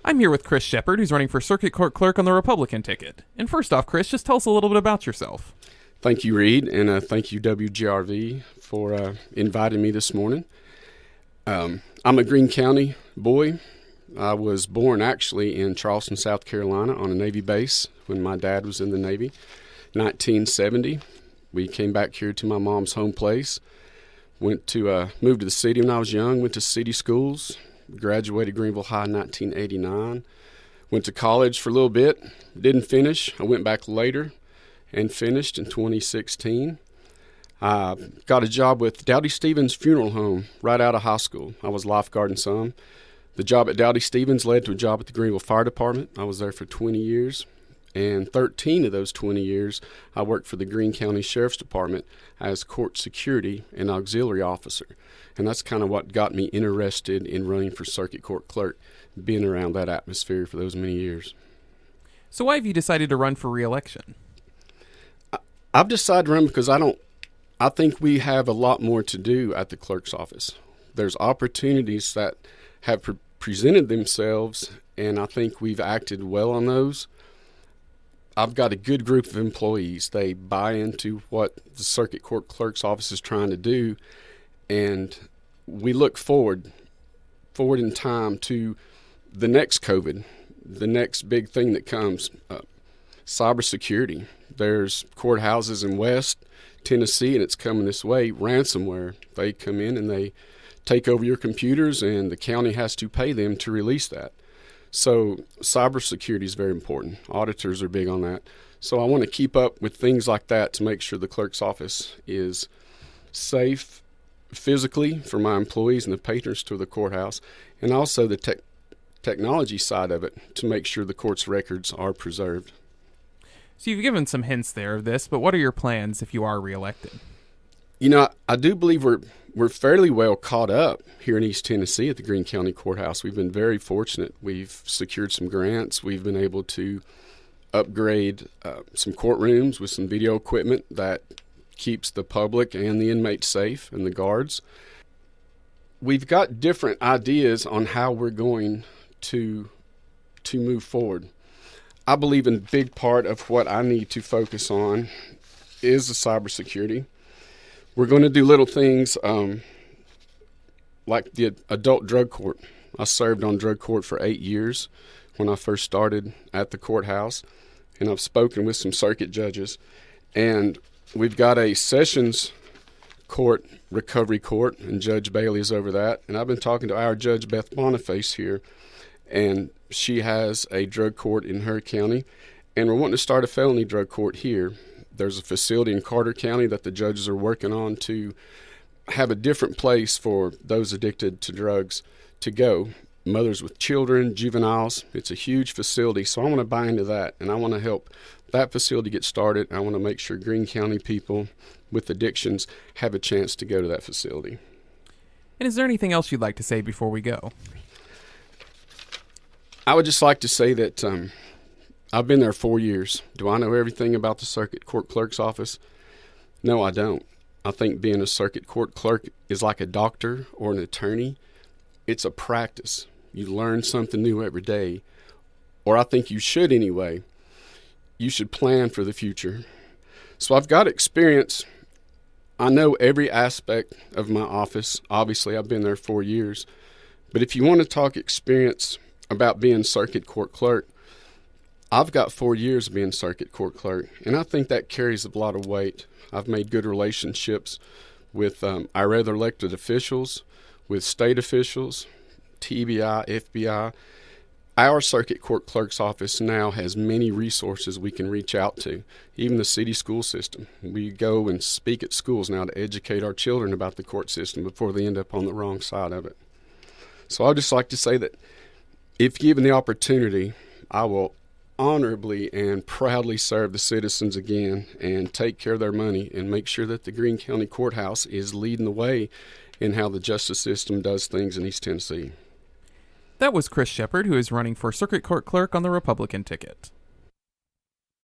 I'm here with Chris Shepard, who's running for Circuit Court Clerk on the Republican ticket. And first off, Chris, just tell us a little bit about yourself. Thank you, Reed, and thank you, WGRV, for inviting me this morning. I'm a Greene County boy. I was born actually in Charleston, South Carolina on a Navy base when my dad was in the Navy. 1970, we came back here to my mom's home place. Moved to the city when I was young, went to city schools, graduated Greenville High in 1989. Went to college for a little bit, didn't finish. I went back later and finished in 2016. I got a job with Dowdy Stevens Funeral Home right out of high school. I was lifeguarding some. The job at Dowdy Stevens led to a job at the Greenville Fire Department. I was there for 20 years. And 13 of those 20 years, I worked for the Greene County Sheriff's Department as court security and auxiliary officer. And that's kind of what got me interested in running for Circuit Court Clerk, being around that atmosphere for those many years. So why have you decided to run for re-election? I've decided to run because I think we have a lot more to do at the clerk's office. There's opportunities that have presented themselves, and I think we've acted well on those. I've got a good group of employees. They buy into what the Circuit Court Clerk's office is trying to do, and we look forward in time to the next COVID, the next big thing that comes, cybersecurity. There's courthouses in West Tennessee, and it's coming this way, ransomware. They come in and they take over your computers, and the county has to pay them to release that. So cybersecurity is very important. Auditors are big on that. So I want to keep up with things like that to make sure the clerk's office is safe physically for my employees and the patrons to the courthouse, and also the technology side of it to make sure the court's records are preserved. So you've given some hints there of this, but what are your plans if you are reelected? You know, I do believe we're fairly well caught up here in East Tennessee at the Greene County Courthouse. We've been very fortunate. We've secured some grants. We've been able to upgrade some courtrooms with some video equipment that keeps the public and the inmates safe and the guards. We've got different ideas on how we're going to move forward. I believe a big part of what I need to focus on is the cybersecurity. We're going to do little things like the adult drug court. I served on drug court for 8 years when I first started at the courthouse, and I've spoken with some circuit judges. And we've got a sessions court, recovery court, and Judge Bailey is over that. And I've been talking to our Judge Beth Boniface here, and she has a drug court in her county, and we're wanting to start a felony drug court here. There's a facility in Carter County that the judges are working on to have a different place for those addicted to drugs to go. Mothers with children, juveniles. It's a huge facility, so I want to buy into that, and I want to help that facility get started. I want to make sure Greene County people with addictions have a chance to go to that facility. And is there anything else you'd like to say before we go? I would just like to say that I've been there 4 years. Do I know everything about the Circuit Court Clerk's office? No, I don't. I think being a Circuit Court Clerk is like a doctor or an attorney. It's a practice. You learn something new every day, or I think you should anyway. You should plan for the future. So I've got experience. I know every aspect of my office. Obviously, I've been there 4 years. But if you want to talk experience about being Circuit Court Clerk, I've got 4 years of being Circuit Court Clerk, and I think that carries a lot of weight. I've made good relationships with our other elected officials, with state officials, TBI, FBI. Our Circuit Court Clerk's office now has many resources we can reach out to, even the city school system. We go and speak at schools now to educate our children about the court system before they end up on the wrong side of it. So I'd just like to say that if given the opportunity, I will honorably and proudly serve the citizens again and take care of their money and make sure that the Greene County Courthouse is leading the way in how the justice system does things in East Tennessee. That was Chris Shepard, who is running for Circuit Court Clerk on the Republican ticket.